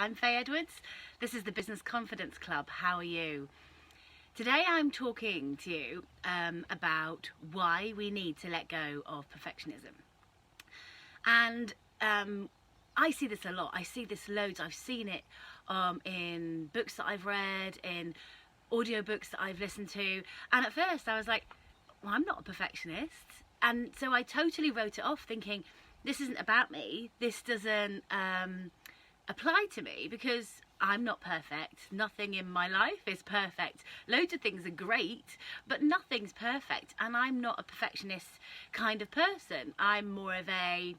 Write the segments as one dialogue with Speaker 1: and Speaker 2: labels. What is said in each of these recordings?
Speaker 1: I'm Faye Edwardes. This is the Business Confidence Club. How are you? Today I'm talking to you about why we need to let go of perfectionism. And I see this a lot. I see this loads. I've seen it in books that I've read, in audiobooks that I've listened to. And at first I was like, well, I'm not a perfectionist. And so I totally wrote it off thinking, this isn't about me. This doesn't apply to me because I'm not perfect. Nothing in my life is perfect. Loads of things are great, but nothing's perfect. And I'm not a perfectionist kind of person. I'm more of a,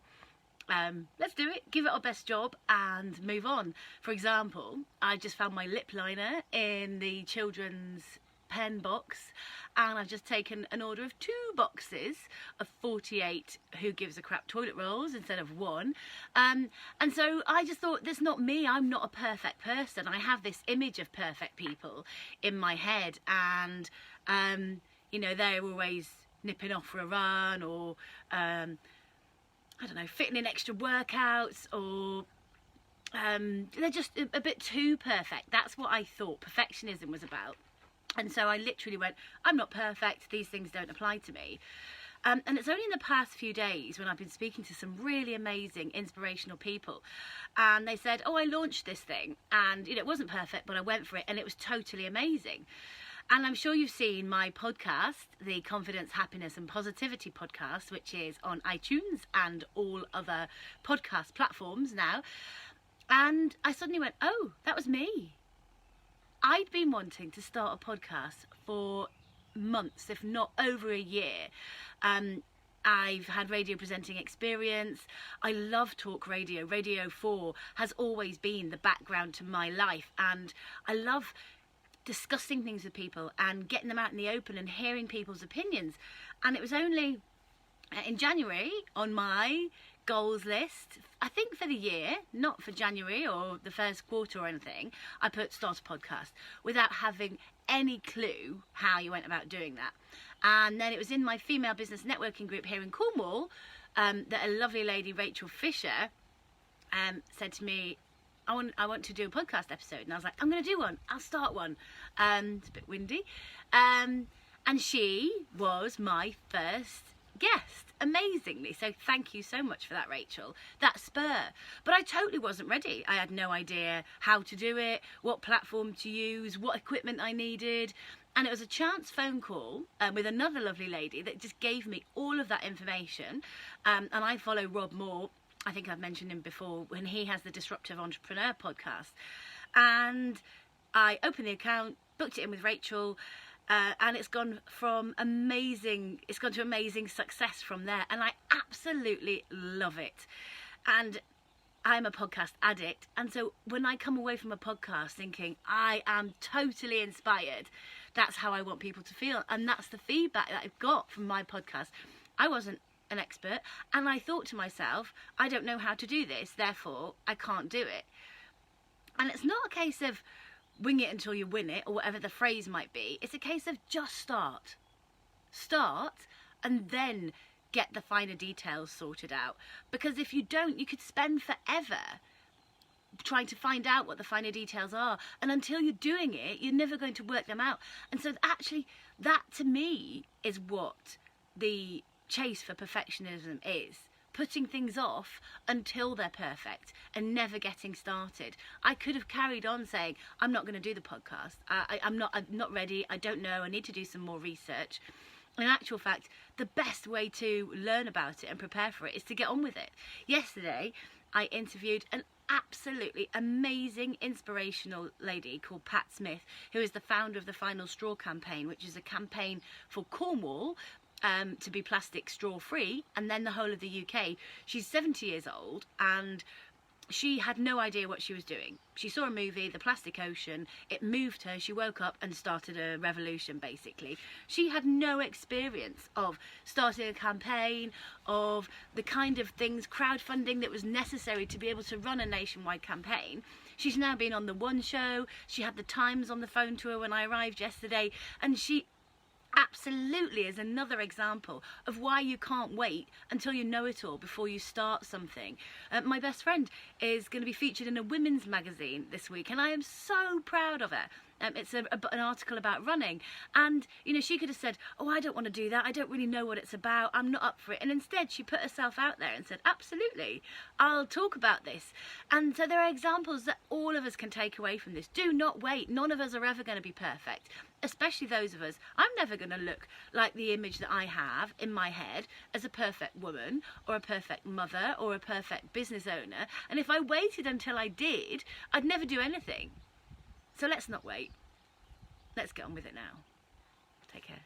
Speaker 1: let's do it, give it our best job and move on. For example, I just found my lip liner in the children's pen box, and I've just taken an order of 2 boxes of 48 Who Gives a Crap toilet rolls instead of 1. And so I just thought, that's not me. I'm not a perfect person. I have this image of perfect people in my head, and you know, they're always nipping off for a run, or I don't know, fitting in extra workouts, or they're just a bit too perfect. That's what I thought perfectionism was about. And so I literally went, I'm not perfect, these things don't apply to me. And it's only in the past few days when I've been speaking to some really amazing, inspirational people. And they said, oh, I launched this thing. And you know, it wasn't perfect, but I went for it and it was totally amazing. And I'm sure you've seen my podcast, the Confidence, Happiness and Positivity podcast, which is on iTunes and all other podcast platforms now. And I suddenly went, oh, that was me. I'd been wanting to start a podcast for months, if not over a year. I've had radio presenting experience. I love talk radio. Radio 4 has always been the background to my life. And I love discussing things with people and getting them out in the open and hearing people's opinions. And it was only in January on my goals list, I think for the year, not for January or the first quarter or anything, I put start a podcast without having any clue how you went about doing that. And then it was in my female business networking group here in Cornwall that a lovely lady, Rachel Fisher, said to me, I want to do a podcast episode. And I was like, I'm going to do one. I'll start one. It's a bit windy. And she was my first guest, amazingly. So thank you so much for that, Rachel. That spur. But I totally wasn't ready. I had no idea how to do it, what platform to use, what equipment I needed. And it was a chance phone call with another lovely lady that just gave me all of that information. And I follow Rob Moore. I think I've mentioned him before when he has the Disruptive Entrepreneur podcast. And I opened the account, booked it in with Rachel, and it's gone to amazing success from there. And I absolutely love it. And I'm a podcast addict. And so when I come away from a podcast thinking, I am totally inspired, that's how I want people to feel. And that's the feedback that I've got from my podcast. I wasn't an expert, and I thought to myself, I don't know how to do this, therefore I can't do it. And it's not a case of wing it until you win it, or whatever the phrase might be. It's a case of just start, and then get the finer details sorted out. Because if you don't, you could spend forever trying to find out what the finer details are, and until you're doing it, you're never going to work them out. And so actually, that to me is what the chase for perfectionism is. Putting things off until they're perfect and never getting started. I could have carried on saying, I'm not going to do the podcast. I'm not ready. I don't know. I need to do some more research. In actual fact, the best way to learn about it and prepare for it is to get on with it. Yesterday, I interviewed an absolutely amazing, inspirational lady called Pat Smith, who is the founder of the Final Straw campaign, which is a campaign for Cornwall to be plastic straw free, and then the whole of the UK. She's 70 years old, and she had no idea what she was doing. She saw a movie, The Plastic Ocean. It moved her. She woke up and started a revolution, basically. She had no experience of starting a campaign, of the kind of things, crowdfunding that was necessary to be able to run a nationwide campaign. She's now been on The One Show. She had the Times on the phone to her when I arrived yesterday, and she absolutely is another example of why you can't wait until you know it all before you start something. My best friend is going to be featured in a women's magazine this week, and I am so proud of her. It's an article about running, and you know, she could have said, oh, I don't want to do that, I don't really know what it's about, I'm not up for it, and instead she put herself out there and said, absolutely, I'll talk about this. And so there are examples that all of us can take away from this. Do not wait. None of us are ever going to be perfect, especially those of us. I'm never going to look like the image that I have in my head as a perfect woman or a perfect mother or a perfect business owner, and if I waited until I did, I'd never do anything. So let's not wait. Let's get on with it now. Take care.